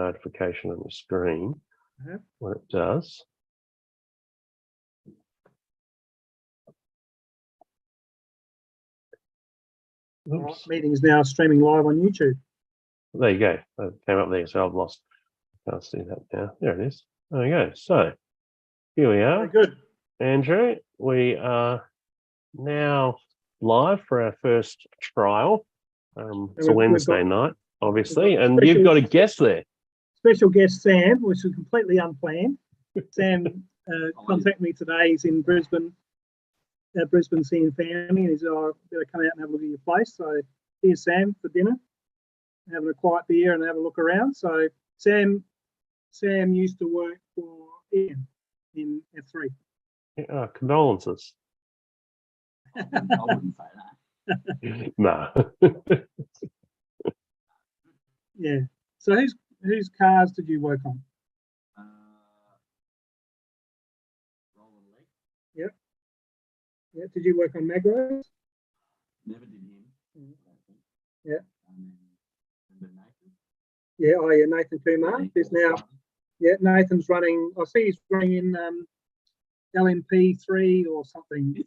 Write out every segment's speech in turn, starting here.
notification on the screen Uh-huh. when it does. Right, meeting is now streaming live on YouTube. There you go. It came up there, so I've lost. Can't see that now. There it is. There we go. So here we are. Very good. Andrew, we are now live for our first trial. It's a Wednesday night, obviously, and you've got a guest there. Special guest Sam, which was completely unplanned. Sam contacted me today. He's in Brisbane, Brisbane seeing family, and he's better come out and have a look at your place. So here's Sam for dinner, having a quiet beer and have a look around. So Sam used to work for Ian in F3. Condolences. I wouldn't say that. No. Yeah. So whose cars did you work on? Roland Lake. Yep. Yeah. Did you work on Magros? Never did him. Yeah. Remember Nathan? Yeah. Oh, yeah. Nathan Kumar. Who's now. Yeah. Nathan's running. I see he's running in LMP3 or something.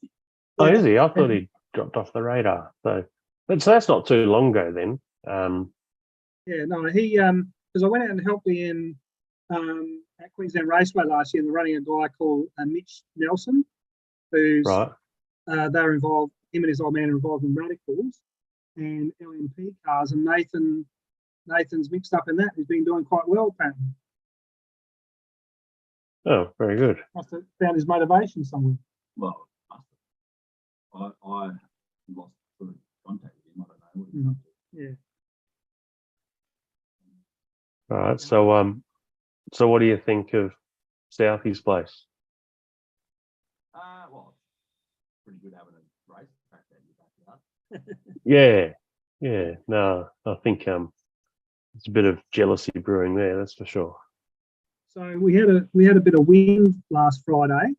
Oh, is he? I thought he dropped off the radar. So that's not too long ago then. Yeah, no, he because I went out and helped him at Queensland Raceway last year, and they're running a guy called Mitch Nelson, who's Right. they're involved. Him and his old man are involved in radicals and LMP cars, and Nathan's mixed up in that. He's been doing quite well apparently. Oh, very good. Must have found his motivation somewhere. Well, I lost sort of contact with him. I don't know what he's up to. Yeah. All right. So what do you think of Southie's place? Well, pretty good having a race track out in your backyard. Yeah. No, I think it's a bit of jealousy brewing there. That's for sure. So we had a bit of wind last Friday,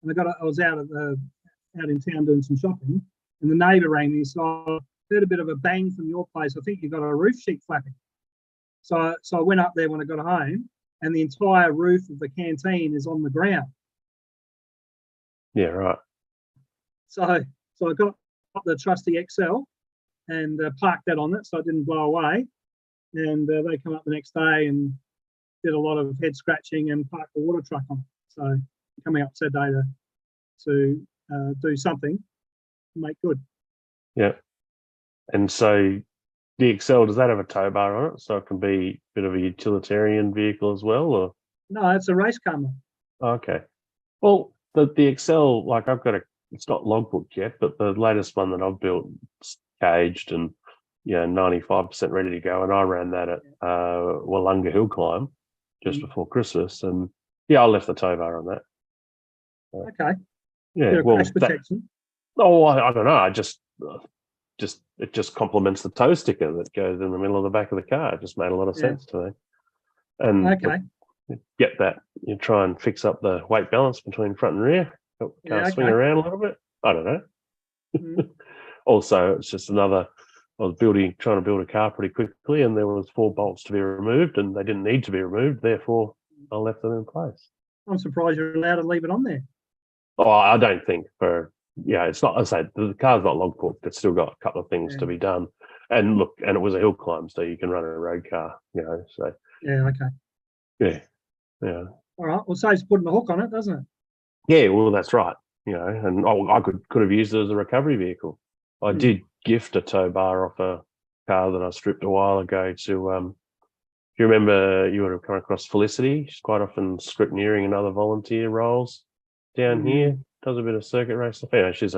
and I was out in town doing some shopping, and the neighbour rang me. So I heard a bit of a bang from your place. I think you got a roof sheet flapping. So I went up there when I got home, and the entire roof of the canteen is on the ground. Yeah, right. So I got the trusty XL and parked that on it so it didn't blow away. And they come up the next day and did a lot of head scratching and parked the water truck on it. So coming up today to do something to make good. Yeah. And so the Excel, does that have a tow bar on it, so it can be a bit of a utilitarian vehicle as well, or? No, it's a race car. Okay. Well, the Excel, like it's not logbooked yet, but the latest one that I've built is caged and 95% ready to go, and I ran that at Wollonga Hill Climb just before Christmas, and I left the tow bar on that. Okay. Yeah. Well, I don't know. It just complements the tow sticker that goes in the middle of the back of the car. It just made a lot of sense to me. And okay. Get that, you try and fix up the weight balance between front and rear. Help the car swing around a little bit. I don't know. Mm. Also, it's just another. I was trying to build a car pretty quickly, and there was 4 bolts to be removed, and they didn't need to be removed. Therefore, I left them in place. I'm surprised you're allowed to leave it on there. Oh, I don't think it's not. As I say, the car's not logbooked. It's still got a couple of things to be done. And look, and it was a hill climb, so you can run a road car. So yeah, okay. Yeah. All right. Well, saves putting a hook on it, doesn't it? Yeah. Well, that's right. And I could have used it as a recovery vehicle. I did gift a tow bar off a car that I stripped a while ago to. Do you remember you would have come across Felicity? She's quite often scripteering and other volunteer roles down here. Does a bit of circuit race stuff. Anyway, she's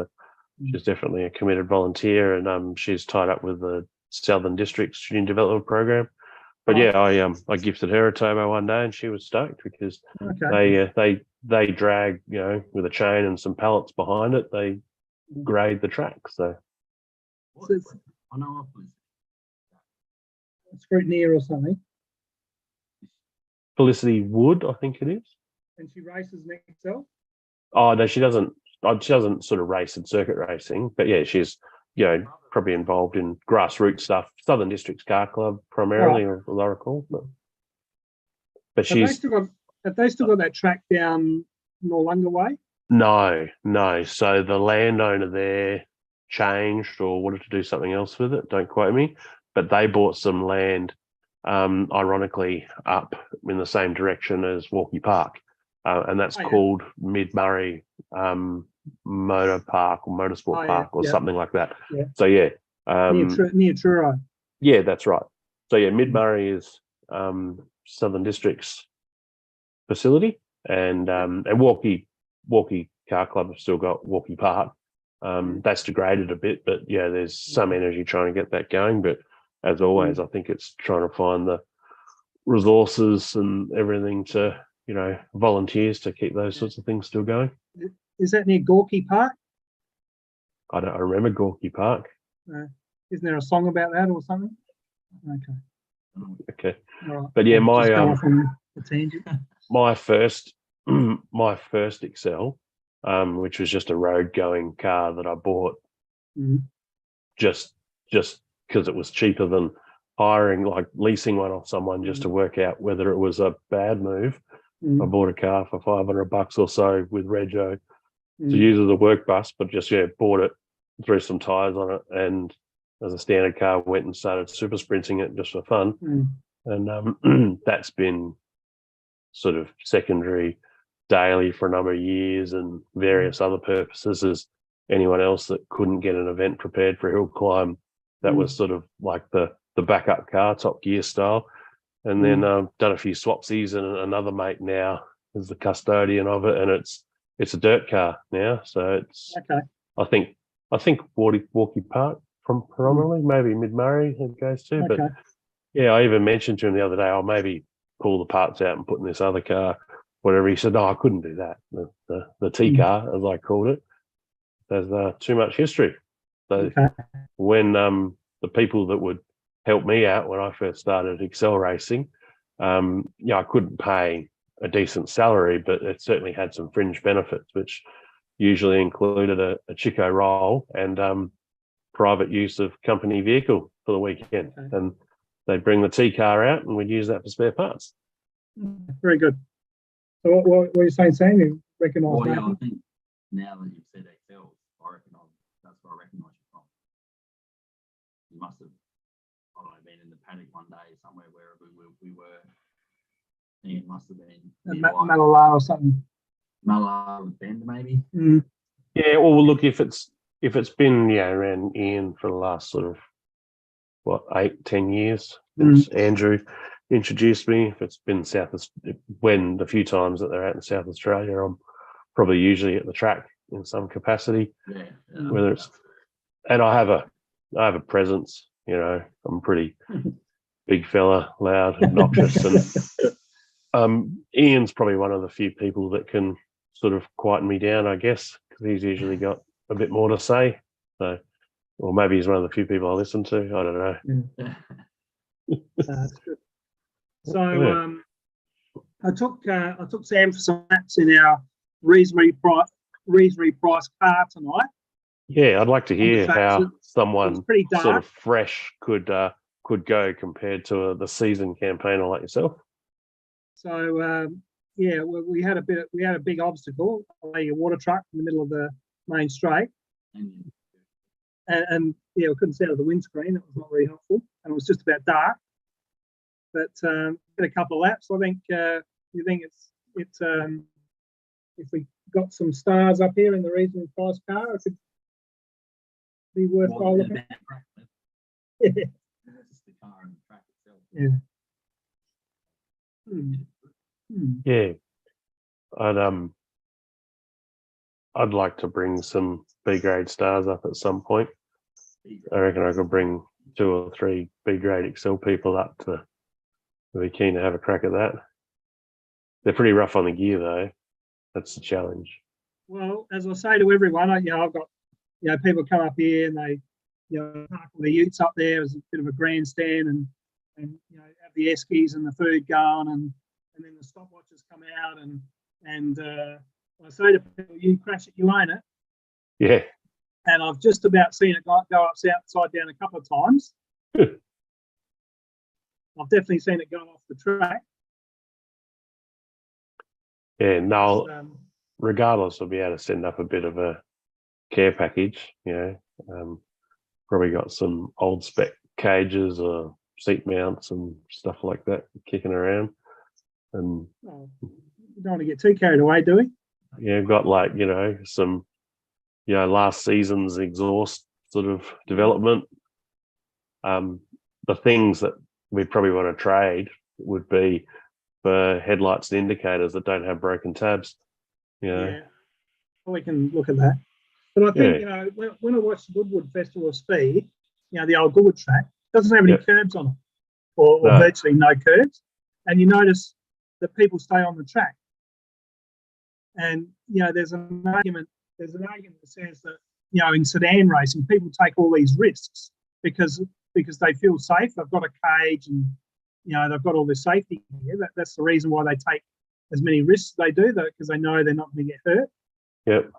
definitely a committed volunteer, and she's tied up with the Southern District Student Development Program. But I gifted her a tow bar one day, and she was stoked because they drag, with a chain and some pallets behind it, they grade the track. So I know of Scrutineer or something. Felicity Wood, I think it is. And she races an XL? Oh no, she doesn't. She doesn't sort of race in circuit racing, but she's probably involved in grassroots stuff. Southern Districts Car Club primarily, or I recall. But But Have they she's still got? Have they still got that track down Norlunga way? no. So the landowner there changed or wanted to do something else with it. Don't quote me, but they bought some land, ironically, up in the same direction as Walkie Park, and that's Oh, yeah. called Mid Murray Motor Park or Motorsport Oh, yeah, Park or yeah. something like that. Yeah. So yeah, Near Truro. yeah, that's right. So yeah, Mid Murray is Southern District's facility, and Walkie Car Club have still got Walkie Park. That's degraded a bit, but yeah, there's some energy trying to get that going. But as always, I think it's trying to find the resources and everything to, volunteers to keep those sorts of things still going. Is that near Gorky Park? I remember Gorky Park. Isn't there a song about that or something? Okay. Okay, All right. but yeah, I'll just go my off on a tangent. my first Excel, which was just a road going car that I bought Mhm. just because it was cheaper than hiring, like leasing one off someone just to work out whether it was a bad move. I bought a car for $500 or so with Rego to use as a work bus, but just bought it, threw some tires on it, and as a standard car, went and started super sprinting it just for fun. And that's been sort of secondary daily for a number of years and various other purposes as anyone else that couldn't get an event prepared for a hill climb. That was sort of like the backup car, Top Gear style. And then done a few swapsies, and another mate now is the custodian of it, and it's a dirt car now. So it's Okay. I think Walkie Park from predominantly, maybe Mid Murray it goes to. But Okay. yeah, I even mentioned to him the other day, I'll maybe pull the parts out and put in this other car, whatever. He said, no, I couldn't do that. The T car, as I called it, there's too much history. So Okay. when the people that would help me out when I first started Excel racing, I couldn't pay a decent salary, but it certainly had some fringe benefits, which usually included a Chico roll and private use of company vehicle for the weekend. Okay. And they'd bring the T car out and we'd use that for spare parts. Very good. So what are you saying, Sam? You recognise Well, yeah, Nathan? I think now that you've said Excel, I reckon that's where I recognise you from. You must have, I don't know, been in the paddock one day somewhere wherever we were. I think it must have been Malala or something. Malala Bend, maybe. Yeah, well, look, if it's been around Ian for the last sort of 8-10 years since Andrew introduced me. If it's been when the few times that they're out in South Australia, I'm probably usually at the track in some capacity. Yeah. Whether it's, and I have a presence. I'm a pretty big fella, loud, obnoxious, and Ian's probably one of the few people that can sort of quieten me down, I guess, because he's usually got a bit more to say. So, or maybe he's one of the few people I listen to. I don't know. That's good. So I took Sam for some laps in our reasonably priced car tonight. Yeah, I'd like to hear how someone pretty dark. sort of fresh could go compared to the seasoned campaigner like yourself. So we had a big obstacle, a water truck in the middle of the main straight, and we couldn't see out of the windscreen. It was not very helpful, and it was just about dark. But did a couple of laps. I think you think it's if we got some stars up here in the reasonably priced car, it could be worthwhile looking. Just the car and the track itself. Yeah. Yeah, I'd like to bring some B grade stars up at some point. I reckon I could bring 2 or 3 B grade Excel people up to be keen to have a crack at that. They're pretty rough on the gear though. That's the challenge. Well, as I say to everyone, I've got people come up here and they park all their utes up there as a bit of a grandstand and have the eskies and the food going and then the stopwatches come out and I say to people, you crash it, you own it. Yeah. And I've just about seen it go upside down a couple of times. I've definitely seen it go off the track. Yeah, no, It's, regardless, we'll be able to send up a bit of a care package. Probably got some old spec cages or seat mounts and stuff like that kicking around. And well, we don't want to get too carried away, do we? yeah, got like, some, last season's exhaust sort of development. The things that we probably want to trade would be for headlights and indicators that don't have broken tabs. Yeah, well, we can look at that. But I think, when I watched the Goodwood Festival of Speed, the old Goodwood track doesn't have any curbs on it, or No. virtually no curbs. And you notice that people stay on the track. And, there's an argument that says that, in sedan racing, people take all these risks because they feel safe. They've got a cage and, they've got all this safety gear. That's the reason why they take as many risks as they do, because they know they're not going to get hurt. Yep.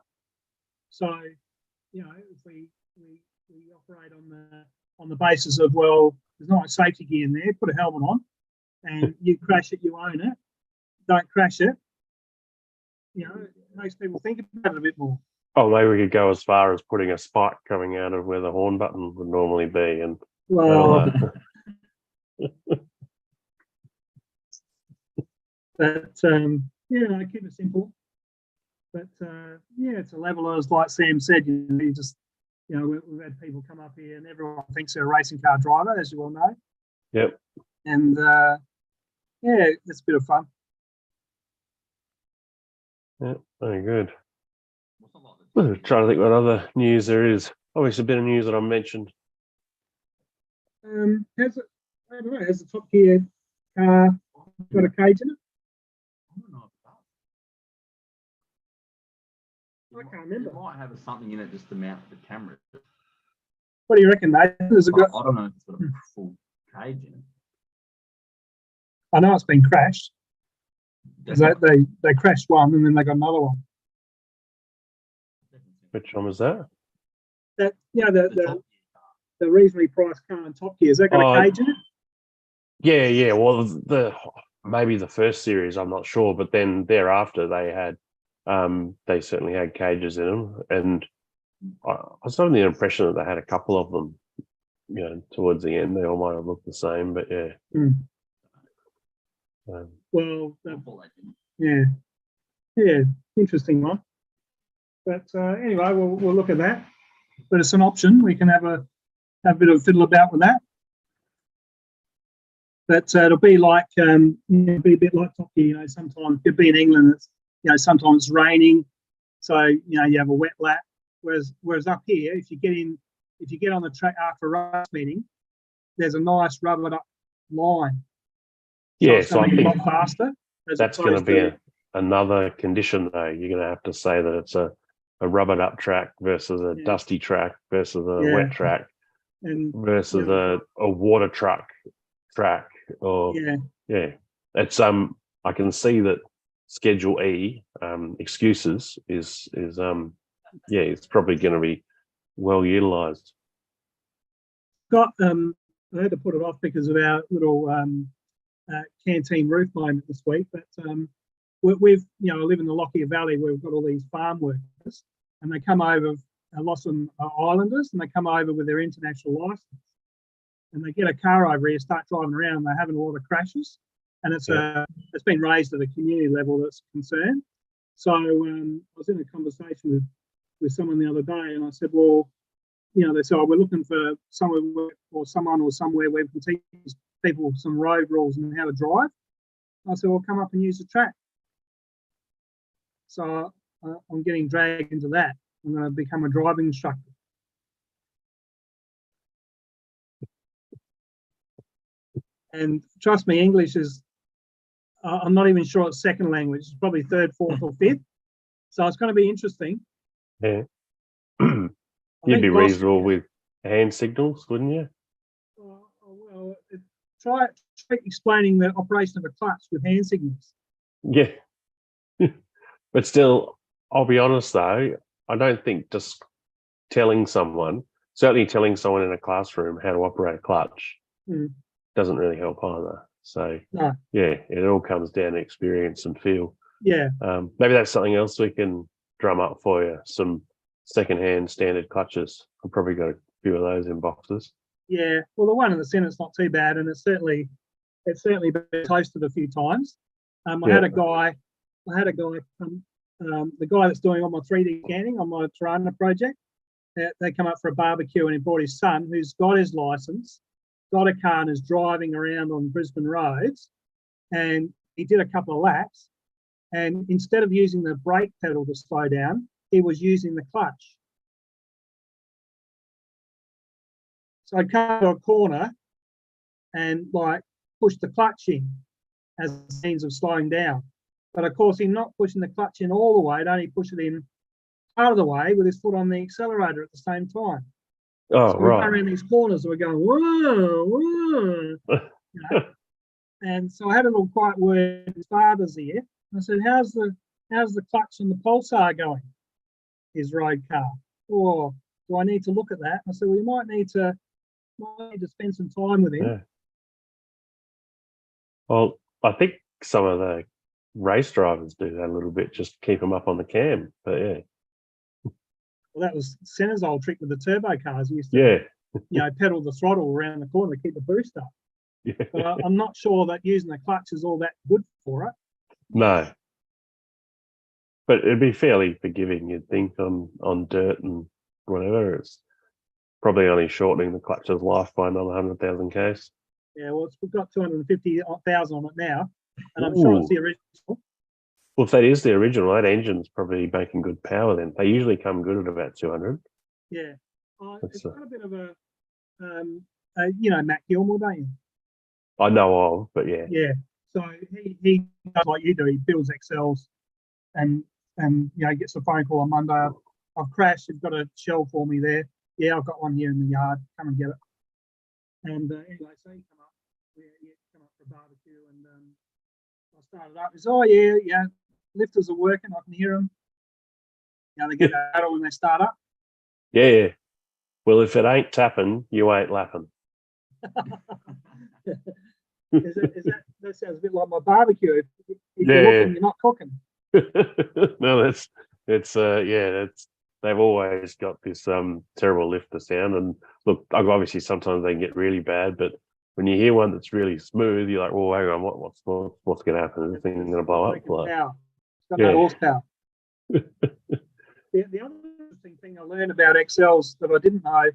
So, if we operate on the basis of, well, there's not a safety gear in there, put a helmet on, and you crash it, you own it. Don't crash it. Most people think about it a bit more. Oh, maybe we could go as far as putting a spike coming out of where the horn button would normally be, and Well, but keep it simple. But it's a level, as like Sam said, you just, we've had people come up here and everyone thinks they're a racing car driver, as you all know. Yep. And it's a bit of fun. Yeah, very good. What's a lot of I'm trying to think what other news there is. Obviously, a bit of news that I mentioned. I don't know, has the Top Gear car got a cage in it? I don't know if it does. I can't remember. It might have something in it just to mount the camera. What do you reckon, mate? Has it got? I don't know if it's got a full cage in it. I know it's been crashed. They crashed one and then they got another one. Which one was that? That the reasonably priced car in Top Gear, has that got a cage in it? Yeah. Well, maybe the first series, I'm not sure, but then thereafter they had, they certainly had cages in them, and I was under the impression that they had a couple of them. Towards the end, they all might have looked the same, but yeah. Well, yeah, interesting one. But anyway, we'll look at that. But it's an option. We can have a bit of fiddle about with that. But it'll be like be a bit like Top Gear. Sometimes you'll be in England. It's sometimes it's raining, so you have a wet lap. Whereas up here, if you get on the track after a race meeting, there's a nice rubbered up line. So I think a lot faster. That's going to be another condition, though. You're going to have to say that it's a rubbered up track versus a dusty track versus a wet track and versus a water truck track. Or it's I can see that Schedule E excuses is it's probably going to be well utilised. I had to put it off because of our little canteen roof moment this week, but we've I live in the Lockyer Valley where we've got all these farm workers, and they come over, lots of them are islanders, and they come over with their international license, and they get a car over here, start driving around, and they're having a lot of crashes, and it's been raised at a community level that's a concern. So I was in a conversation with someone the other day, and I said, well, they said, we're looking for someone or somewhere where we can teach people some road rules and how to drive. I said, well, come up and use the track. So I'm getting dragged into that. I'm going to become a driving instructor. And trust me, English is, I'm not even sure it's second language. It's probably third, fourth or fifth. So it's going to be interesting. Yeah. You'd be reasonable with hand signals, wouldn't you? Well, try explaining the operation of a clutch with hand signals. Yeah. But still, I'll be honest though, I don't think just certainly telling someone in a classroom how to operate a clutch doesn't really help either. So, No. yeah, it all comes down to experience and feel. Yeah, Maybe that's something else we can drum up for you. Some secondhand standard clutches. I've probably got a few of those in boxes. yeah. Well, the one in the centre's not too bad, and it's certainly been toasted a few times. I had a guy the guy that's doing all my 3D scanning on my Tirana project. They come up for a barbecue, and he brought his son, who's got his license, got a car, and is driving around on Brisbane roads. And he did a couple of laps, and instead of using the brake pedal to slow down, he was using the clutch. So I'd come to a corner and like push the clutch in as a means of slowing down. But of course, he's not pushing the clutch in all the way, he'd only push it in part of the way with his foot on the accelerator at the same time. Oh, So we're right. around these corners, we're going, whoa, whoa. You know? And so I had a little quiet word with his father's ear. I said, how's the clutch and the pulsar going? His road car. Or do I need to look at that? I said, well, you might need to spend some time with him. Yeah. Well, I think some of the race drivers do that a little bit, just keep them up on the cam. But yeah. Well, that was Senna's old trick with the turbo cars. He used to, Yeah. pedal the throttle around the corner to keep the boost up. Yeah. But I'm not sure that using the clutch is all that good for it. No. But it'd be fairly forgiving, you'd think, on dirt and whatever. It's probably only shortening the clutch's life by another 100,000 Ks. Yeah, well, we've got 250,000 on it now, and I'm sure it's the original. Well, if that is the original, that engine's probably making good power then. They usually come good at about 200. Yeah. It's That's got a bit of Matt Gilmore, don't you? I know of, but yeah. Yeah. So he does like you do. He builds Excels and gets a phone call on Monday. I've crashed. You've got a shell for me there. Yeah, I've got one here in the yard. Come and get it. And anyway, so he come up. Come up for a barbecue, and I started up. He said, "Oh yeah, lifters are working. I can hear them. They get rattle when they start up." Yeah. Well, if it ain't tapping, you ain't laughing. That sounds a bit like my barbecue. If you're looking, you're not cooking. No, they've always got this terrible lifter sound. And look, obviously sometimes they can get really bad, but when you hear one that's really smooth, you're like, well, hang on, what's going to happen? Is this thing going to blow up? Power. It's got no horsepower. The other interesting thing I learned about XLs that I didn't know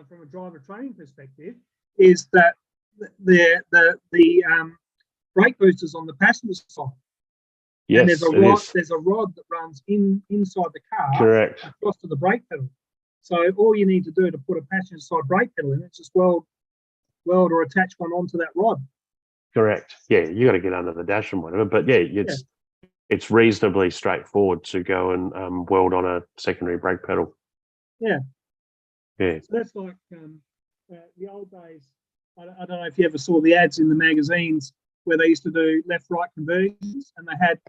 from a driver training perspective is that the brake boosters on the passenger side. Yes, and there's a rod that runs inside the car. Correct. Across to the brake pedal. So all you need to do to put a passenger side brake pedal in, it's just weld or attach one onto that rod. Correct. Yeah, you got to get under the dash and whatever. But yeah, it's reasonably straightforward to go and weld on a secondary brake pedal. Yeah. Yeah. So that's like the old days. I don't know if you ever saw the ads in the magazines where they used to do left-right conversions, and they had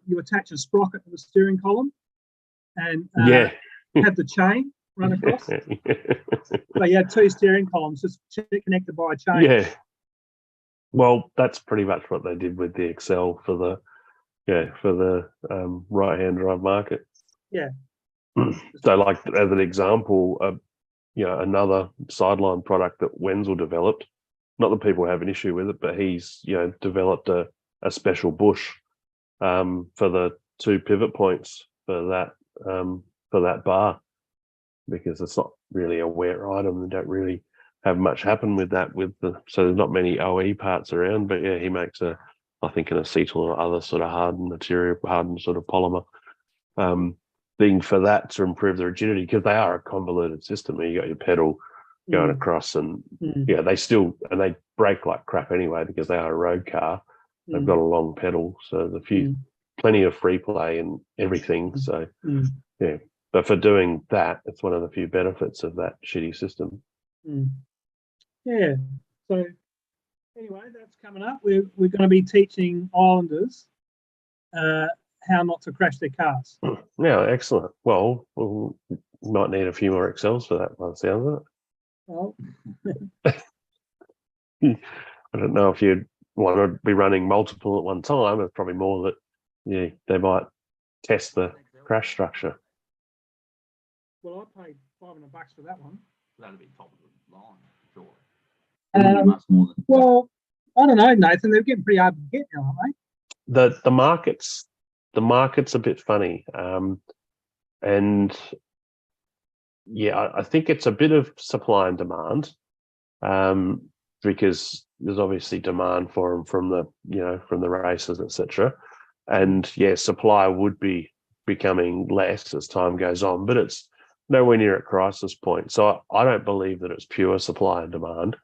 you attach a sprocket to the steering column, and have the chain run across. So you had two steering columns just connected by a chain. Yeah. Well, that's pretty much what they did with the Excel for the right-hand drive market. Yeah. So, like as an example, another sideline product that Wenzel developed. Not that people have an issue with it, but he's developed a special bush for the two pivot points for that bar, because it's not really a wear item. They don't really have much happen with that. So there's not many OE parts around. But yeah, he makes I think an acetal or other sort of hardened sort of polymer thing for that to improve the rigidity, because they are a convoluted system. You got your pedal going across, and they brake like crap anyway because they are a road car. They've got a long pedal, so there's plenty of free play and everything. So yeah, but for doing that, it's one of the few benefits of that shitty system. Yeah. So anyway, that's coming up. We're going to be teaching Islanders how not to crash their cars. Yeah, excellent. Well, we'll might need a few more Excels for that, by the sounds of it. Well, I don't know if you'd want to be running multiple at one time. It's probably more that yeah, they might test the crash structure. Well, I paid $500 for that one. That'd be top of the line, sure. Wouldn't be Um, much more than well, I don't know, Nathan. They're getting pretty hard to get now, aren't they? The market's a bit funny, and yeah, I think it's a bit of supply and demand, because there's obviously demand for them from the races, etc. And yeah, supply would be becoming less as time goes on, but it's nowhere near at crisis point. So I don't believe that it's pure supply and demand.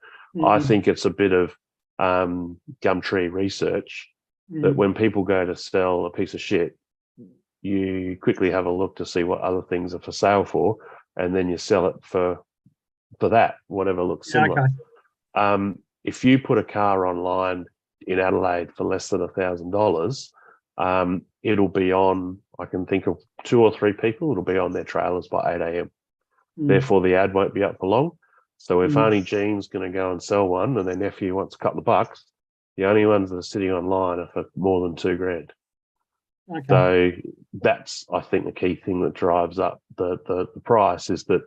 I think it's a bit of Gumtree research that when people go to sell a piece of shit, you quickly have a look to see what other things are for sale for, and then you sell it for that, whatever looks similar. Okay. If you put a car online in Adelaide for less than $1,000, it'll be on, I can think of 2 or 3 people, it'll be on their trailers by 8 a.m. Therefore, the ad won't be up for long. So if Auntie Jean's going to go and sell one and their nephew wants a couple of bucks, the only ones that are sitting online are for more than $2,000. Okay. So that's, I think, the key thing that drives up the price is that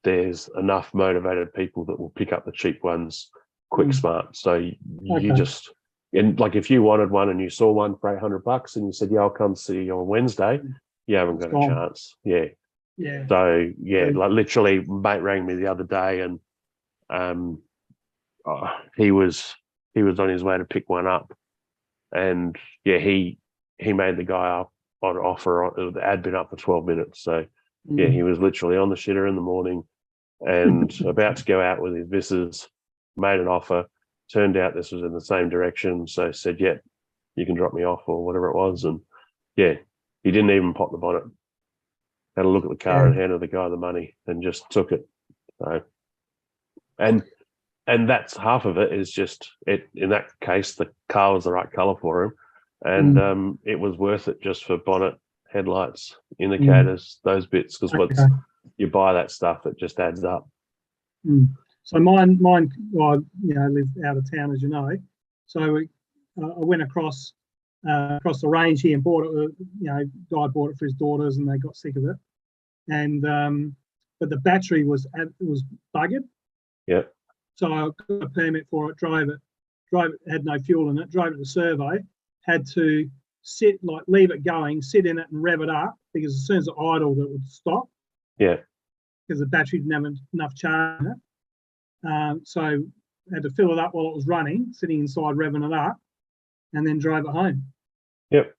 there's enough motivated people that will pick up the cheap ones quick smart. So you just, and like if you wanted one and you saw one for $800 and you said, yeah, I'll come see you on Wednesday, you haven't got a chance. Yeah. Yeah. So yeah, like literally mate rang me the other day and he was on his way to pick one up, and yeah, he made the guy up on offer. The ad been up for 12 minutes. So yeah, he was literally on the shitter in the morning and about to go out with his missus, made an offer. Turned out this was in the same direction, so said, yeah, you can drop me off or whatever it was. And yeah, he didn't even pop the bonnet. Had a look at the car and handed the guy the money and just took it. So, and that's half of it is just it. In that case, the car was the right color for him, and it was worth it just for bonnet, headlights, indicators, those bits. Because once you buy that stuff, it just adds up. So mine. Well, I live out of town, as you know. So I went across the range here and bought it. Guy bought it for his daughters, and they got sick of it. And but the battery was buggered. Yeah. So I got a permit for it. Drove it. Had no fuel in it. Drove it to survey. Had to leave it going, sit in it, and rev it up, because as soon as it idled, it would stop. Yeah. Because the battery didn't have enough charge in it. So I had to fill it up while it was running, sitting inside, revving it up, and then drove it home. Yep.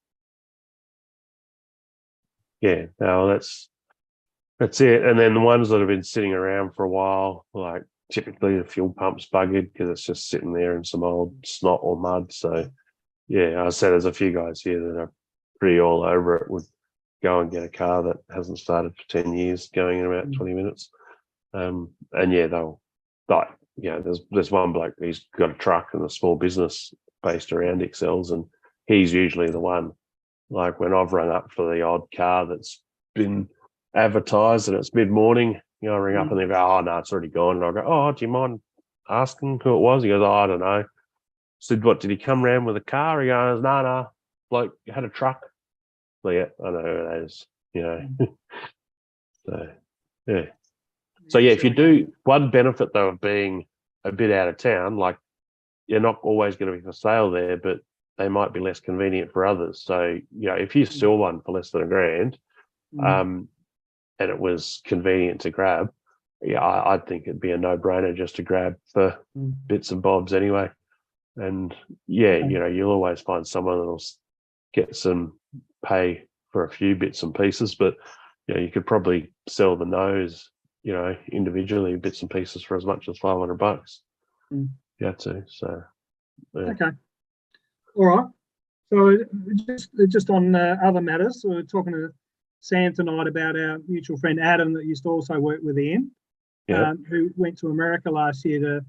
Yeah. No, that's it. And then the ones that have been sitting around for a while, like typically the fuel pump's buggered because it's just sitting there in some old snot or mud. So yeah, I said there's a few guys here that are pretty all over it, would go and get a car that hasn't started for 10 years, going in about 20 minutes. And yeah, there's one bloke, he's got a truck and a small business based around Excels, and he's usually the one, like when I've rung up for the odd car that's been advertised and it's mid-morning, I ring up and they go, oh no, it's already gone. And I go, oh, do you mind asking who it was? He goes, oh, I don't know. I said, what, did he come round with a car? He goes, no, bloke had a truck. So yeah, I know who that is, So yeah. So yeah, if you do, one benefit though of being a bit out of town, like you're not always going to be for sale there, but they might be less convenient for others. So, if you saw one for less than $1,000, and it was convenient to grab, I think it'd be a no-brainer just to grab for bits and bobs anyway. And yeah, you'll always find someone that'll get some pay for a few bits and pieces, but you could probably sell the nose, individually bits and pieces for as much as $500. You have to. So yeah. Okay. All right. So just on other matters, we're talking to Sam tonight about our mutual friend Adam that used to also work with Ian, who went to America last year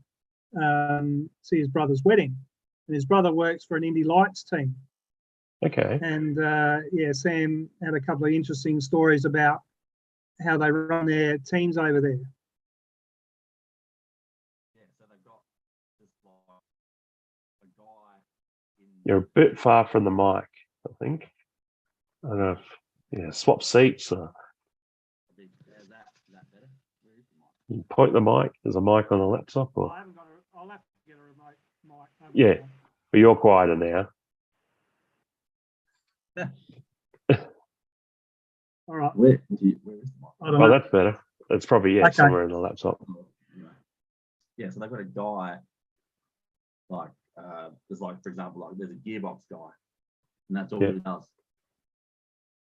to see his brother's wedding. And his brother works for an Indy Lights team. Okay. And Sam had a couple of interesting stories about how they run their teams over there. Yeah, so they've got just like a guy in. You're a bit far from the mic. I think. I don't know if, yeah, swap seats. Is that better? Where is the mic? You point the mic. There's a mic on the laptop, or I haven't got a, I'll have to get a remote mic. Yeah. but you're quieter now. All right. Where is the mic? I don't Oh, know. that's better. It's probably Okay. somewhere in the laptop. Anyway. Yeah, so they've got a guy like there's like, for example, like there's a gearbox guy, and that's all Yeah. he does.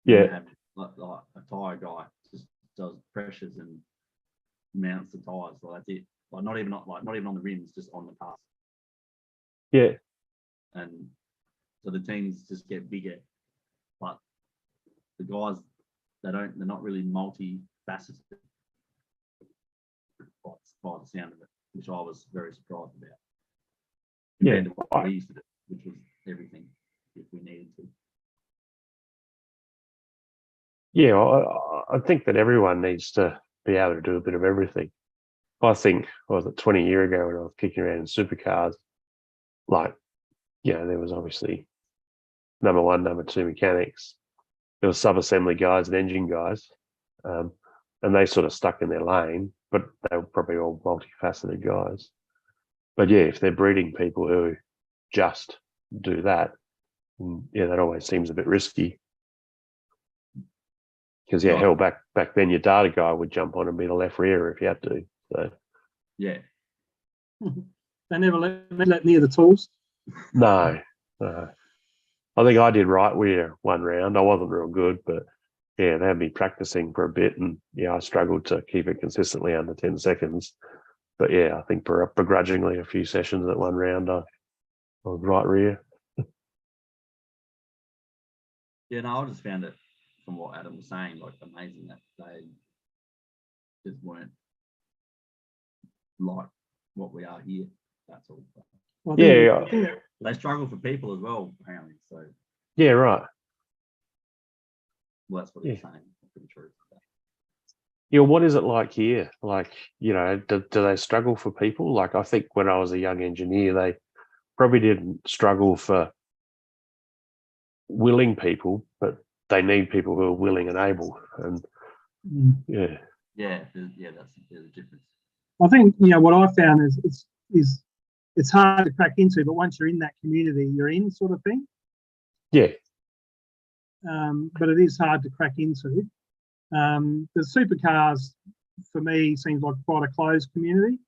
Yeah. They have, like a tire guy just does pressures and mounts the tires. Well, that's it. Like not even on the rims, just on the cars. Yeah. And so the teams just get bigger, but the guys they're not really multifaceted by the sound of it, which I was very surprised about. Compared to what we used to do, which was everything if we needed to. Yeah, I think that everyone needs to be able to do a bit of everything. I think, was it 20 years ago when I was kicking around in supercars, like, there was obviously number one, number two mechanics. There was sub-assembly guys and engine guys, and they sort of stuck in their lane, but they were probably all multifaceted guys. But yeah, if they're breeding people who just do that, that always seems a bit risky. Because hell, back then your data guy would jump on and be the left rear if you had to. So Yeah. They never let near the tools. no. I think I did right rear one round. I wasn't real good, but yeah, they had me practicing for a bit, and I struggled to keep it consistently under 10 seconds. But yeah, I think begrudgingly a few sessions at one round, I was right rear. Yeah, no, I just found it from what Adam was saying, like amazing that they just weren't like what we are here. That's all. Well, They struggle for people as well, apparently. So yeah, right. well, that's what he's saying. Pretty true. Yeah, what is it like here? Like, do they struggle for people? Like, I think when I was a young engineer, they probably didn't struggle for willing people, but they need people who are willing and able. And there's a difference. I think what I found is it's hard to crack into, but once you're in that community, you're in, sort of thing. Yeah. But it is hard to crack into. The supercars, for me, seems like quite a closed community,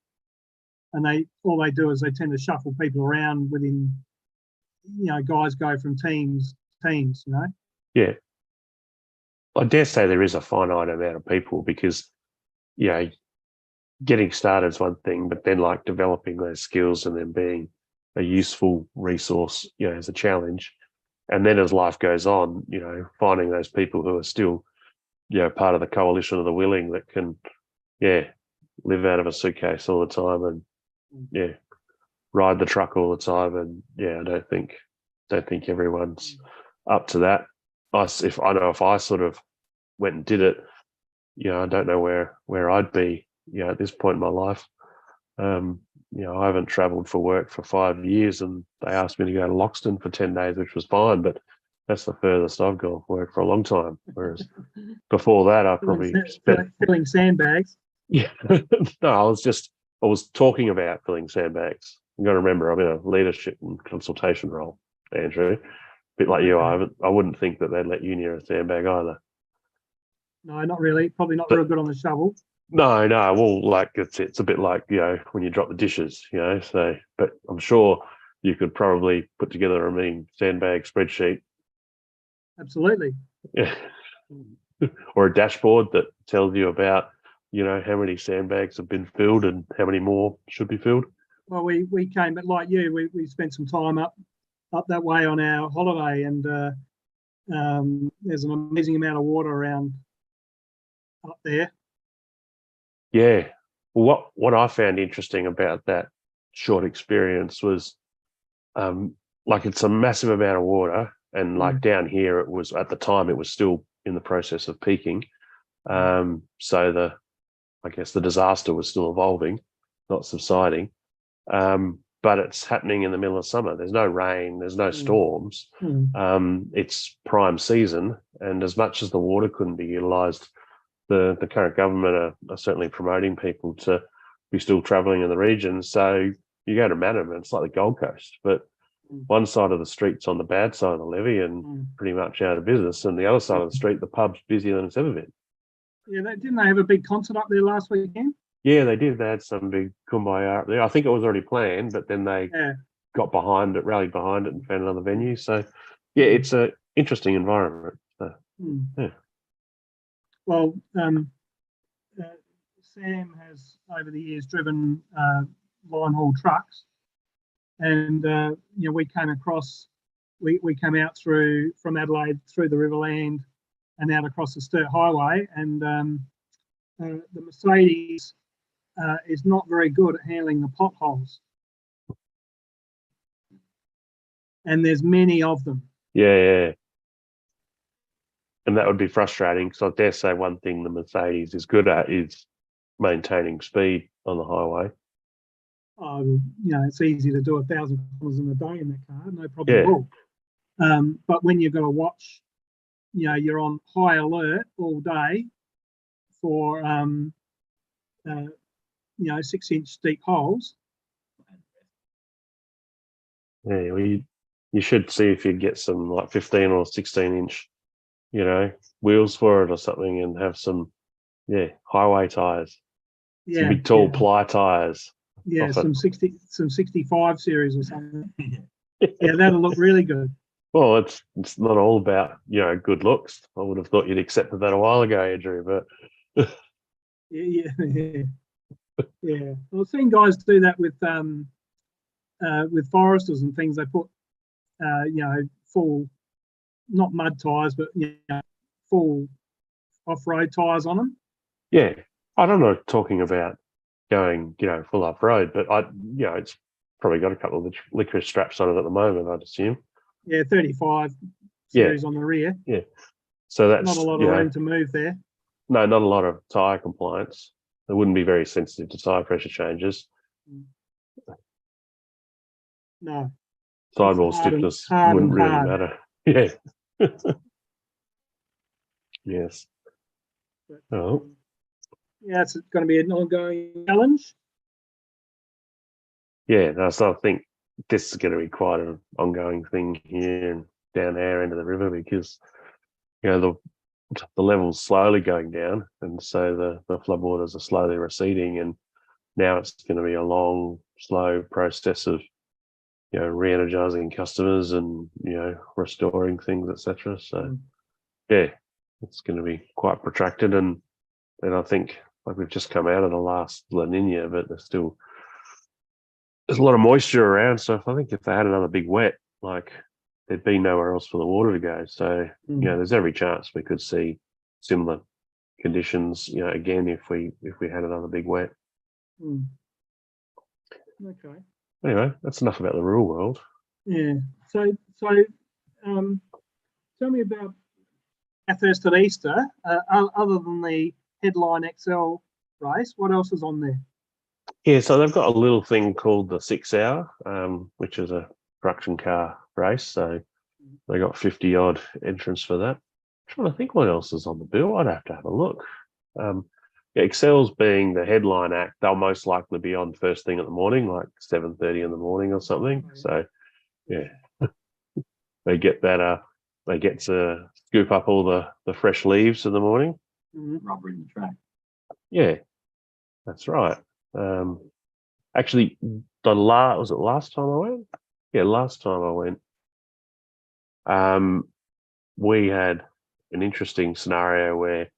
and all they do is they tend to shuffle people around within. Guys go from teams. Yeah. I dare say there is a finite amount of people because, getting started is one thing, but then like developing those skills and then being a useful resource, is a challenge. And then as life goes on, finding those people who are still, part of the coalition of the willing that can, live out of a suitcase all the time and, ride the truck all the time. And I don't think everyone's up to that. If I sort of went and did it, I don't know where I'd be, at this point in my life. I haven't travelled for work for 5 years, and they asked me to go to Loxton for 10 days, which was fine, but that's the furthest I've gone for work for a long time. Whereas before that, I probably filling sandbags. Yeah, no, I was talking about filling sandbags. You got to remember, I'm in a leadership and consultation role, Andrew. A bit like you, I wouldn't think that they'd let you near a sandbag either. No, not really. Probably not real good on the shovel. No. Well, like it's a bit like when you drop the dishes, So, but I'm sure you could probably put together a mean sandbag spreadsheet. Absolutely. Yeah. Or a dashboard that tells you about how many sandbags have been filled and how many more should be filled. Well, we came, but like you, we spent some time up that way on our holiday, and there's an amazing amount of water around up there. Yeah. Well, what I found interesting about that short experience was, like it's a massive amount of water, and like down here, it was at the time it was still in the process of peaking. So I guess the disaster was still evolving, not subsiding. but it's happening in the middle of summer. There's no rain, there's no storms. It's prime season, and as much as the water couldn't be utilised, the current government are certainly promoting people to be still travelling in the region. So you go to Manningham, it's like the Gold Coast, but one side of the street's on the bad side of the levee and pretty much out of business, and the other side of the street, the pub's busier than it's ever been. Yeah, didn't they have a big concert up there last weekend? Yeah, they did. They had some big kumbaya up there. I think it was already planned, but then they got behind it, rallied behind it, and found another venue. So, yeah, it's an interesting environment. So, yeah. Well, Sam has over the years driven line haul trucks, and we came across, we came out from Adelaide through the Riverland and out across the Sturt Highway, and the Mercedes is not very good at handling the potholes, and there's many of them. Yeah. And that would be frustrating, because I dare say one thing the Mercedes is good at is maintaining speed on the highway. It's easy to do 1,000 kilometres in a day in that car, no problem at all. But when you've got to watch, you're on high alert all day for 6-inch deep holes. Yeah, well, you should see if you get some like 15 or 16-inch, wheels for it or something, and have some, highway tires. Some big tall ply tires. Yeah, some 65 series or something. Yeah, that'll look really good. Well, it's not all about good looks. I would have thought you'd accepted that a while ago, Andrew, but yeah. Well, I've seen guys do that with foresters and things. They put full, not mud tires, but full off-road tires on them. Yeah, I don't know. Talking about going, full off-road, but it's probably got a couple of licorice straps on it at the moment, I'd assume. Yeah, 35 series on the rear. Yeah, so that's not a lot of room to move there. No, not a lot of tyre compliance. They wouldn't be very sensitive to tyre pressure changes. No. Sidewall stiffness wouldn't really matter. Yeah. Yes. But, yeah, it's going to be an ongoing challenge. Yeah, so I think this is going to be quite an ongoing thing here and down our end of the river, because the level's slowly going down, and so the floodwaters are slowly receding, and now it's going to be a long, slow process of re-energizing customers and restoring things, etc. So it's going to be quite protracted, and I think we've just come out of the last La Nina, but there's a lot of moisture around. So I think if they had another big wet, there'd be nowhere else for the water to go. So there's every chance we could see similar conditions again if we had another big wet. Okay. Anyway, that's enough about the real world. Yeah. So tell me about Bathurst at Easter. Other than the Headline XL race, what else is on there? Yeah, so they've got a little thing called the 6 Hour, which is a production car race. So they got 50 odd entrants for that. I'm trying to think what else is on the bill. I'd have to have a look. Excel's being the headline act, they'll most likely be on first thing in the morning, like 7:30 in the morning or something. So yeah, they get that. They get to scoop up all the fresh leaves in the morning. Rubber in the track. Yeah, that's right. Actually, was it last time I went? Yeah, last time I went, we had an interesting scenario where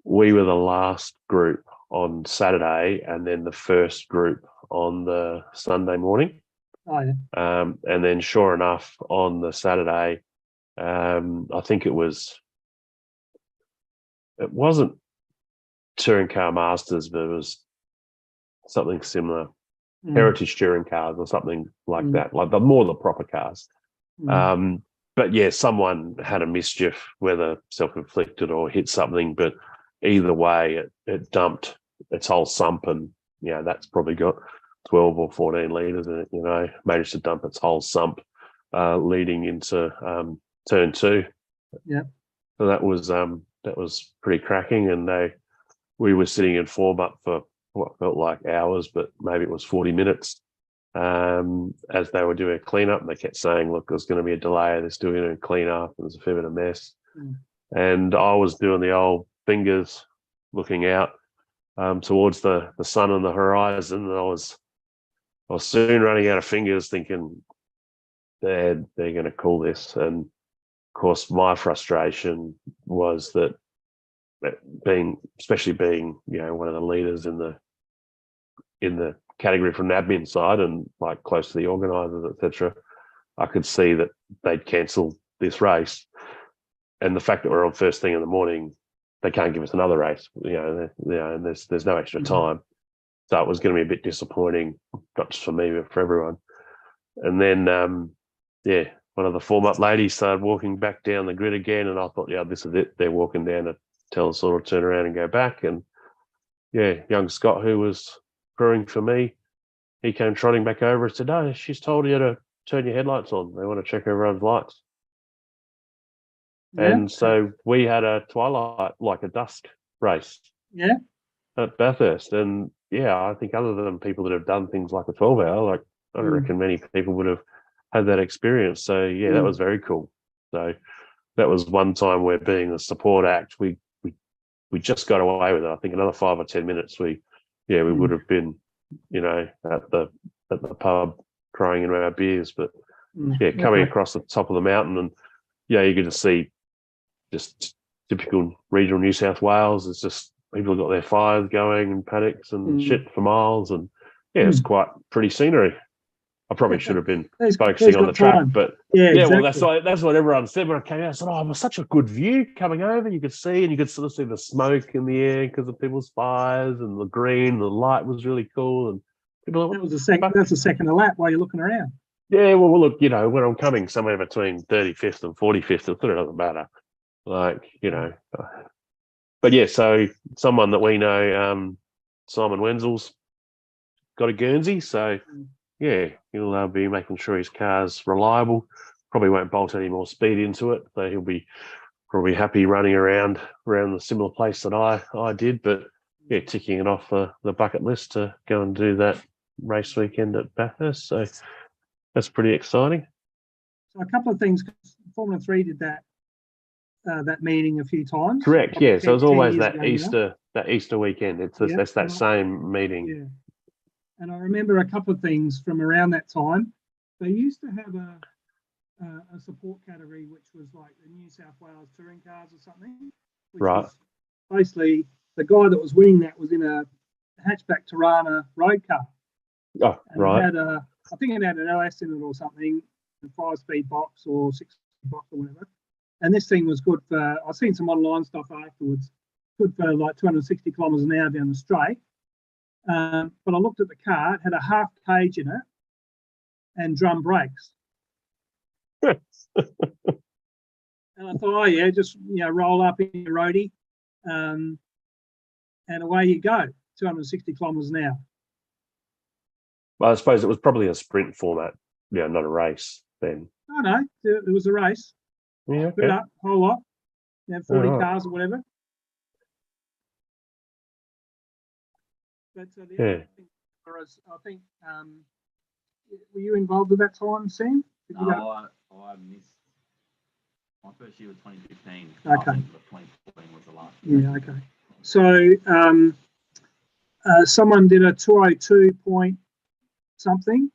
we were the last group on Saturday and then the first group on the Sunday morning. Oh, yeah. And then sure enough, on the Saturday, I think it wasn't Touring Car Masters, but it was something similar, Heritage Touring Cars or something like that, like the proper cars. But yeah, someone had a mischief, whether self-inflicted or hit something, but either way, it dumped its whole sump, and that's probably got 12 or 14 litres in it, you know, managed to dump its whole sump leading into turn 2. Yeah. So that was pretty cracking, and we were sitting in form up for what felt like hours, but maybe it was 40 minutes as they were doing a cleanup. And they kept saying, look, there's going to be a delay, they're still doing a cleanup, and there's a fair bit of mess. And I was doing the old fingers looking out towards the sun on the horizon, and I was soon running out of fingers, thinking they're going to call this. And of course, my frustration was that especially being, you know, one of the leaders in the category from the admin side and like close to the organisers, etc., I could see that they'd cancelled this race, and the fact that we're on first thing in the morning, they can't give us another race, you know, and there's no extra time, so it was going to be a bit disappointing, not just for me but for everyone. And then one of the form-up ladies started walking back down the grid again, and I thought, yeah, this is it. They're walking down to tell us all to turn around and go back. And young Scott, who was crewing for me, he came trotting back over today. She's told you to turn your headlights on. They want to check everyone's lights. Yeah. And so we had a twilight, like a dusk race. Yeah. At Bathurst. And I think other than people that have done things like a 12-hour, like I don't reckon many people would have had that experience. So that was very cool. So that was one time where, being a support act, we just got away with it. I think another 5 or 10 minutes, we would have been, you know, at the pub crying into our beers. But coming across the top of the mountain, and you get to see just typical regional New South Wales. It's just people have got their fires going and paddocks and shit for miles, and it's quite pretty scenery. I probably should have been focusing on the track, but exactly. Well, that's what everyone said when I came out. I said, "Oh, it was such a good view coming over. You could see, and you could sort of see the smoke in the air because of people's fires, and the green, the light was really cool." And people, that's the second lap while you're looking around. Yeah, well, look, you know, when I'm coming somewhere between 35th and 45th, it doesn't matter. Like, you know, but so someone that we know, Simon Wenzel's got a Guernsey, so he'll be making sure his car's reliable. Probably won't bolt any more speed into it, so he'll be probably happy running around the similar place that I did. But ticking it off the bucket list to go and do that race weekend at Bathurst. So that's pretty exciting. So a couple of things. Formula 3 did that meeting a few times. Correct. Probably so it's always 10 years ago that Easter weekend. That's that same meeting. Yeah. And I remember a couple of things from around that time. They used to have a support category, which was like the New South Wales touring cars or something. Right. Was basically, the guy that was winning that was in a hatchback Tirana road car. Oh, and right. I think it had an LS in it or something, a 5-speed box or 6-speed box or whatever. And this thing was good for, I've seen some online stuff afterwards, good for like 260 kilometres an hour down the straight. But I looked at the car, it had a half cage in it and drum brakes. And I thought, just roll up in your roadie, and away you go, 260 kilometres an hour. Well, I suppose it was probably a sprint format, not a race then. Oh no, it was a race. Yeah, Put it up, whole lot. 40 right. cars or whatever. But the other thing for us, I think, were you involved at that time, Sam? I missed my first year was 2015. Okay. I think 2014 was the last year. Yeah, okay. So someone did a 202 point something.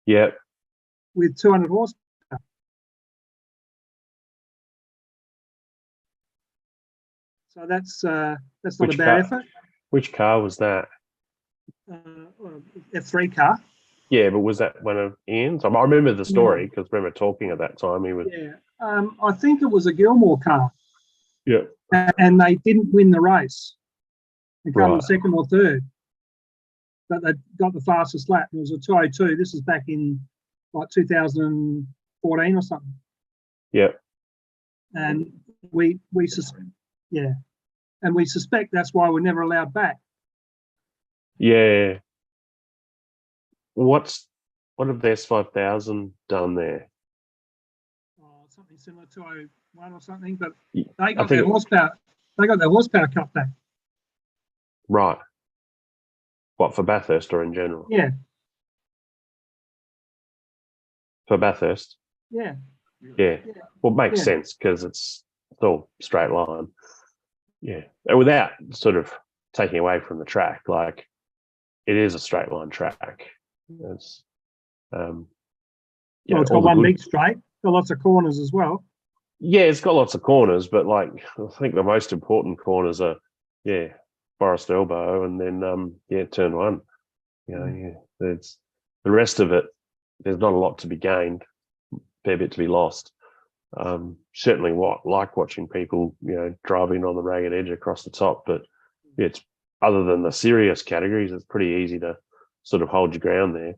Yeah. With 200 horsepower. So that's not a bad effort. Which car was that? F3 car. Yeah, but was that one of Ian's? I remember the story because I remember talking at that time. He was. Yeah, I think it was a Gilmore car. Yeah. And they didn't win the race. They come second or third, but they got the fastest lap. It was a 202. This is back in like 2014 or something. Yeah. And we suspect that's why we're never allowed back. Yeah. what have the S5000 done there? Oh, something similar to 01 or something, but Y- they I got think their horsepower. They got their horsepower cut back. Right. What, for Bathurst or in general? Yeah, For Bathurst? yeah, Yeah. yeah. Well, it makes Yeah. sense because it's all straight line. Yeah. And without sort of taking away from the track, like it is a straight line track. It's Well, it's got one big straight. Got lots of corners as well. Yeah, it's got lots of corners, but like I think the most important corners are Forest Elbow and then turn one. You know, there's the rest of it, there's not a lot to be gained, fair bit to be lost. Certainly like watching people, driving on the ragged edge across the top, but it's other than the serious categories, it's pretty easy to sort of hold your ground there.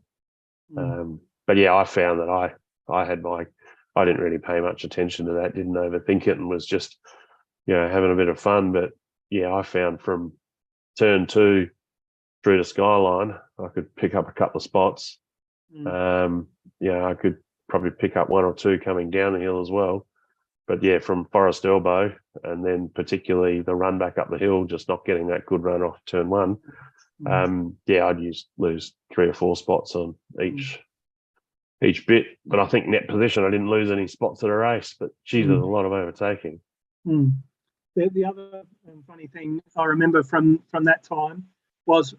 But yeah, I found that I didn't really pay much attention to that, didn't overthink it, and was just, having a bit of fun. But yeah, I found from turn 2 through to Skyline, I could pick up a couple of spots. I could probably pick up 1 or 2 coming down the hill as well. But yeah, from Forest Elbow and then particularly the run back up the hill, just not getting that good run off turn 1. I'd lose 3 or 4 spots on each bit. But I think net position, I didn't lose any spots at a race. But geez, there's a lot of overtaking. The other funny thing I remember from that time was,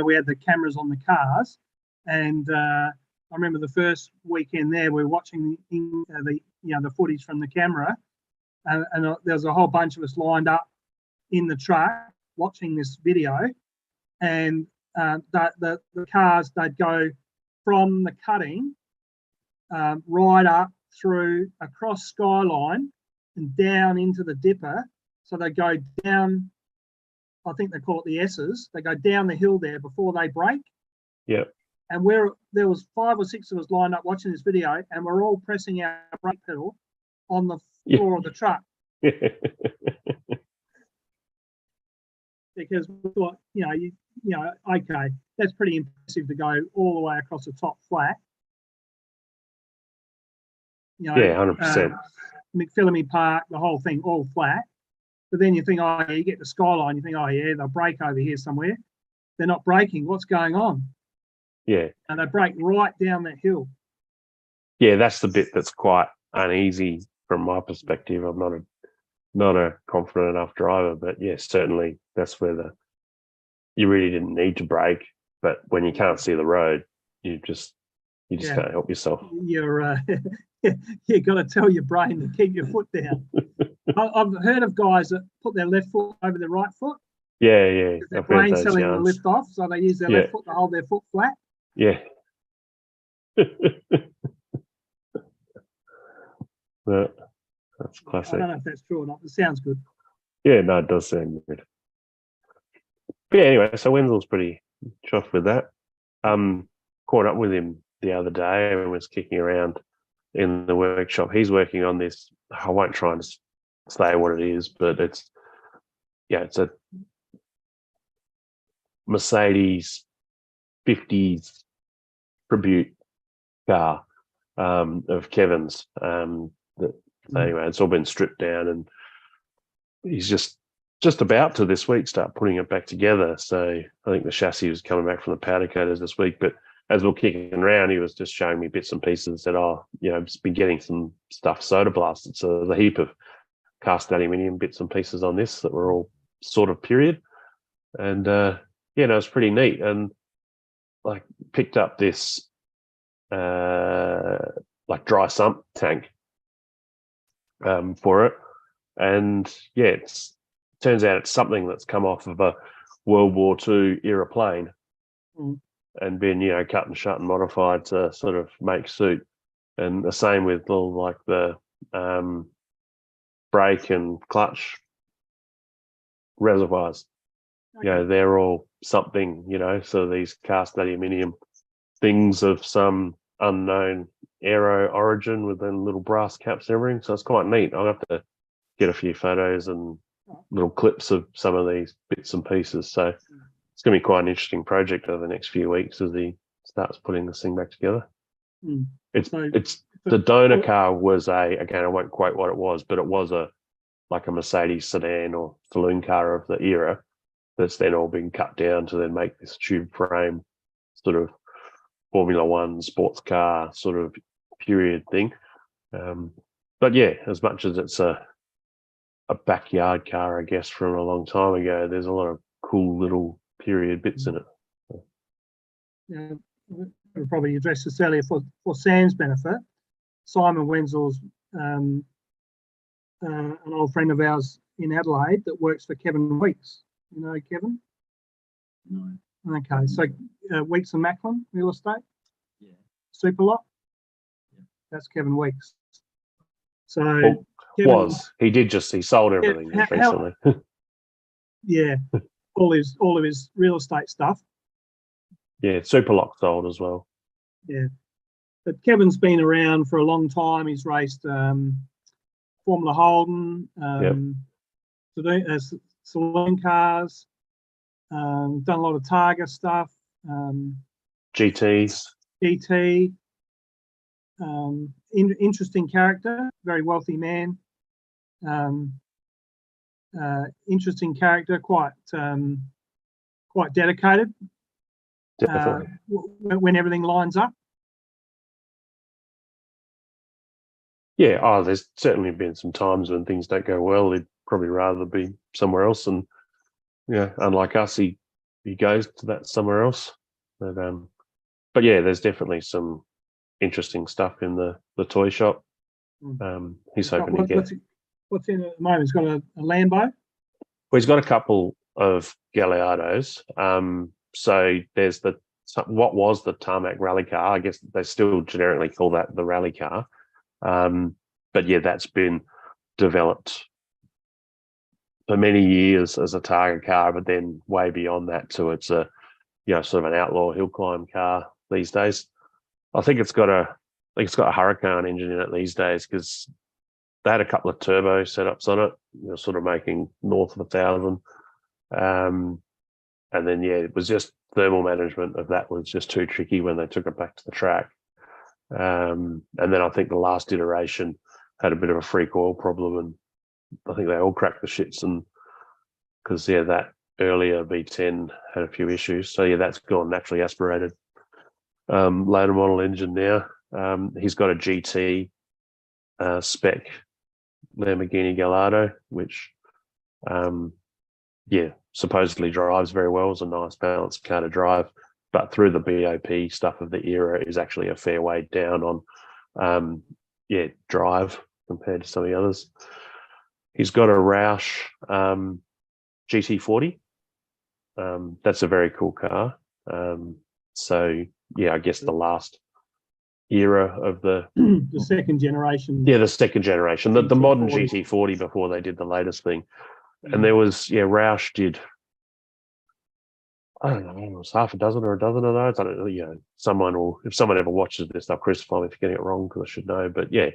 we had the cameras on the cars, and I remember the first weekend there, we were watching the footage from the camera, and there was a whole bunch of us lined up in the truck watching this video, and the cars, they'd go from the cutting right up through across Skyline and down into the dipper. So they go down, I think they call it the S's. They go down the hill there before they brake. Yeah. And there was 5 or 6 of us lined up watching this video, and we're all pressing our brake pedal on the floor of the truck. Because we thought, okay, that's pretty impressive to go all the way across the top flat. 100%. McPhillamy Park, the whole thing, all flat. But then you think, you get to Skyline, you think, they'll brake over here somewhere. They're not braking. What's going on? Yeah. And they brake right down that hill. Yeah, that's the bit that's quite uneasy from my perspective. I'm not a confident enough driver, but yes, certainly that's where you really didn't need to brake. But when you can't see the road, you just can't help yourself. You've got to tell your brain to keep your foot down. I've heard of guys that put their left foot over their right foot. Yeah. Their brain's telling them to lift off, so they use their left foot to hold their foot flat. Yeah. That's classic. I don't know if that's true or not. It sounds good. Yeah, no, it does sound good. But yeah, anyway, so Wenzel's pretty chuffed with that. Caught up with him the other day and was kicking around in the workshop. He's working on this. I won't try and say what it is, but it's a Mercedes 50s tribute car of Kevin's. Anyway, it's all been stripped down, and he's just about to this week start putting it back together. So I think the chassis was coming back from the powder coaters this week, but as we we're kicking around, he was just showing me bits and pieces. Said, just been getting some stuff soda blasted. So there's a heap of cast aluminium bits and pieces on this that were all sort of period. And it's pretty neat. And like picked up this like dry sump tank for it. And turns out it's something that's come off of a World War II era plane. And been, cut and shut and modified to sort of make suit. And the same with all like the brake and clutch reservoirs. Okay. They're all something, so these cast aluminium things of some unknown aero origin with then little brass caps and everything. So it's quite neat. I'll have to get a few photos and little clips of some of these bits and pieces. So it's going to be quite an interesting project over the next few weeks as he starts putting this thing back together. Mm. It's So- the donor car was again, I won't quote what it was, but it was like a Mercedes sedan or saloon car of the era that's then all been cut down to then make this tube frame sort of Formula One sports car sort of period thing. But yeah, as much as it's a backyard car, I guess, from a long time ago, there's a lot of cool little period bits in it. Yeah, we'll probably address this earlier for Sam's benefit. Simon Wenzel's an old friend of ours in Adelaide that works for Kevin Weeks. You know Kevin? No. Okay, so Weeks and Macklin Real Estate, Yeah. Superlot. Yeah. That's Kevin Weeks. So Well, Kevin, he sold everything just recently. yeah, all of his real estate stuff. Yeah, Superlock sold as well. Yeah, but Kevin's been around for a long time. He's raced Formula Holden, saloon cars, done a lot of Targa stuff, GTs. GT. Interesting character, very wealthy man. Interesting character, quite dedicated. Definitely. When everything lines up. Yeah, there's certainly been some times when things don't go well. He'd probably rather be somewhere else, and unlike us, he goes to that somewhere else. But yeah, there's definitely some interesting stuff in the toy shop. He's hoping to get. What's in at the moment? He's got a Lambo. Well, he's got a couple of Gallardos. So there's what was the tarmac rally car. I guess they still generically call that the rally car. But yeah, that's been developed for many years as a target car, but then way beyond that to it's a sort of an outlaw hill climb car these days. I think it's got a Hurricane engine in it these days because they had a couple of turbo setups on it, sort of making north of 1,000. And then it was just thermal management of that was just too tricky when they took it back to the track. And then I think the last iteration had a bit of a freak oil problem, and I think they all cracked the shits. And because that earlier V10 had a few issues, so that's gone naturally aspirated. Later model engine now. He's got a GT spec Lamborghini Gallardo, which supposedly drives very well. It's a nice balanced car to drive, but through the BOP stuff of the era is actually a fair way down on drive compared to some of the others. He's got a Roush GT40. That's a very cool car. I guess the last era of the second generation. Yeah, the second generation. The modern GT40 before they did the latest thing. And there was, Roush did, I don't know, it was half a dozen or a dozen of those. I don't know, if someone ever watches this, they'll crucify me for getting it wrong because I should know. But did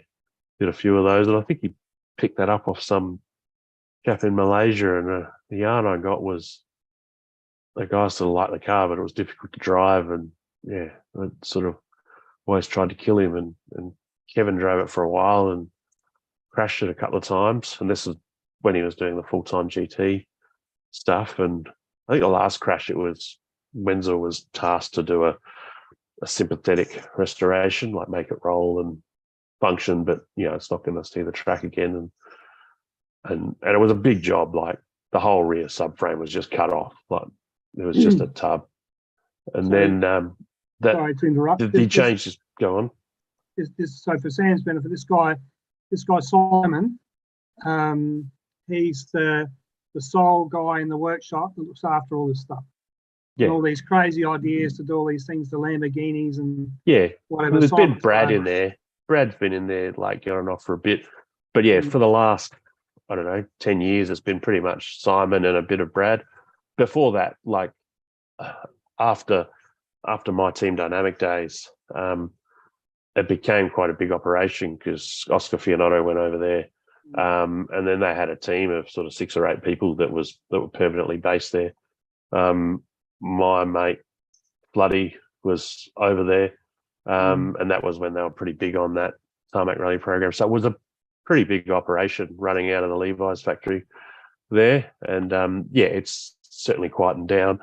a few of those. And I think he picked that up off some chap in Malaysia. And the yarn I got was the guy still liked the car, but it was difficult to drive. And I sort of always tried to kill him. And Kevin drove it for a while and crashed it a couple of times. And this is when he was doing the full-time GT stuff. And I think the last crash, it was Wenzel was tasked to do a sympathetic restoration, like make it roll and function, but it's not going to see the track again. And it was a big job. Like the whole rear subframe was just cut off. Like it was just a tub. And Sorry to interrupt. He changed his. Go on. So for Sam's benefit, this guy Simon, he's the sole guy in the workshop that looks after all this stuff. Yeah. And all these crazy ideas to do all these things to Lamborghinis and whatever. There's been Brad in there. Brad's been in there like going off for a bit. But for the last, 10 years, it's been pretty much Simon and a bit of Brad. Before that, like after my Team Dynamic days, it became quite a big operation because Oscar Fianotto went over there. And then they had a team of sort of 6 or 8 people that were permanently based there. My mate Floody, was over there, and that was when they were pretty big on that tarmac rally program. So it was a pretty big operation running out of the Levi's factory there, and yeah, it's certainly quietened down.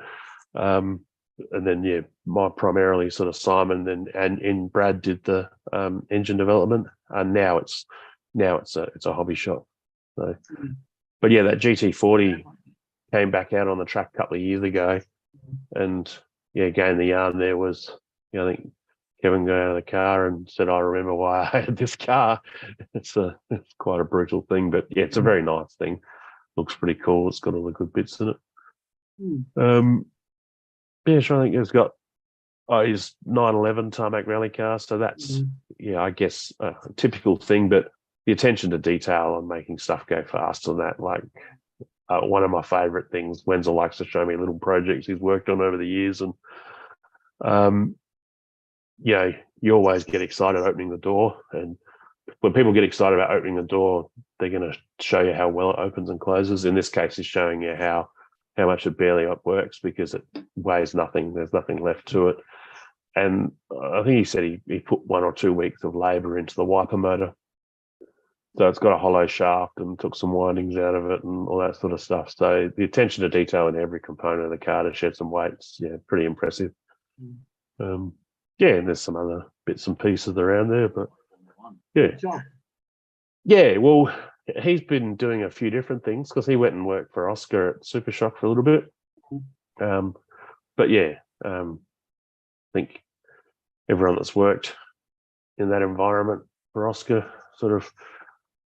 And then yeah, primarily sort of Simon and Brad did the engine development, and now it's a hobby shop. So, but yeah, that GT40 came back out on the track a couple of years ago, and yeah, again the yarn there was, you know, I think Kevin got out of the car and said, "I remember why I had this car." It's quite a brutal thing, but yeah, it's a very nice thing. Looks pretty cool. It's got all the good bits in it. Yeah, so I think it's got his 911 tarmac rally car. So that's yeah, I guess a typical thing, but the attention to detail and making stuff go fast on that, like one of my favorite things. Wenzel likes to show me little projects he's worked on over the years, and you know, you always get excited opening the door, and when people get excited about opening the door, they're going to show you how well it opens and closes. In this case, it's showing you how much it barely works because it weighs nothing. There's nothing left to it. And I think he said he put 1 or 2 weeks of labour into the wiper motor. So it's got a hollow shaft and took some windings out of it and all that sort of stuff. So the attention to detail in every component of the car to shed some weights, yeah, pretty impressive. Yeah, and there's some other bits and pieces around there, but yeah. Yeah, well, he's been doing a few different things because he went and worked for Oscar at Super Shock for a little bit. But yeah, I think everyone that's worked in that environment for Oscar sort of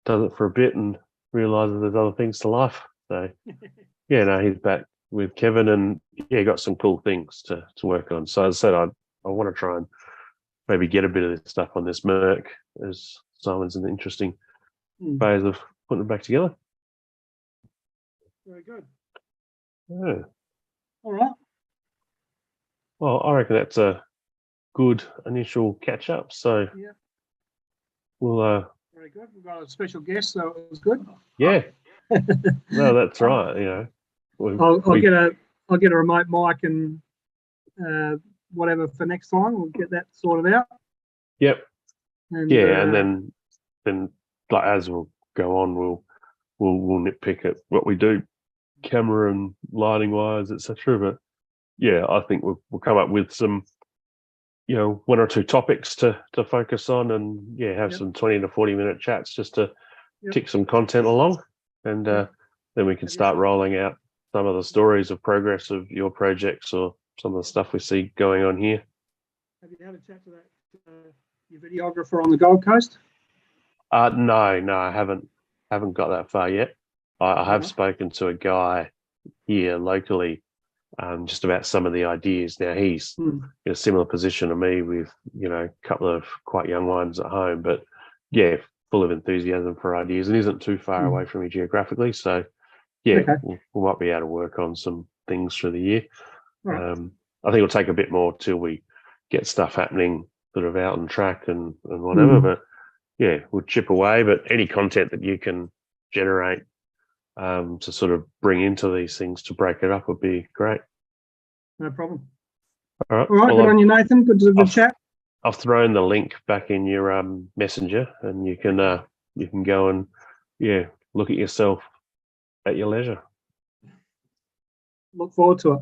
does it for a bit and realizes there's other things to life. So yeah, no, he's back with Kevin, and yeah, got some cool things to work on. So as I said, I want to try and maybe get a bit of this stuff on this Merc, as Simon's an interesting phase of putting it back together. Very good. Yeah. All right. Well, I reckon that's a good initial catch up. So Yeah. We'll Very good. We've got a special guest, so it was good. yeah. No, that's right. You know, I'll get a remote mic and whatever for next time. We'll get that sorted out. Yep. And, yeah, and then like as we'll go on, we'll nitpick at what we do, camera and lighting wise, etc. But yeah, I think we'll come up with some, you know, 1 or 2 topics to focus on, and yeah, have some 20 to 40 minute chats just to tick some content along, and then we can start rolling out some of the stories of progress of your projects or some of the stuff we see going on here. Have you had a chat to that your videographer on the Gold Coast? No, I haven't got that far yet. I have spoken to a guy here locally, just about some of the ideas. Now he's in a similar position to me with, you know, a couple of quite young ones at home, but yeah, full of enthusiasm for ideas and isn't too far away from me geographically. So yeah, we might be able to work on some things through the year. Right. I think it'll take a bit more till we get stuff happening sort of out on track and whatever, but yeah, we'll chip away. But any content that you can generate to sort of bring into these things to break it up would be great. No problem. All right. All right, good on you, Nathan. Good to chat. I've thrown the link back in your messenger, and you can go and look at yourself at your leisure. Look forward to it.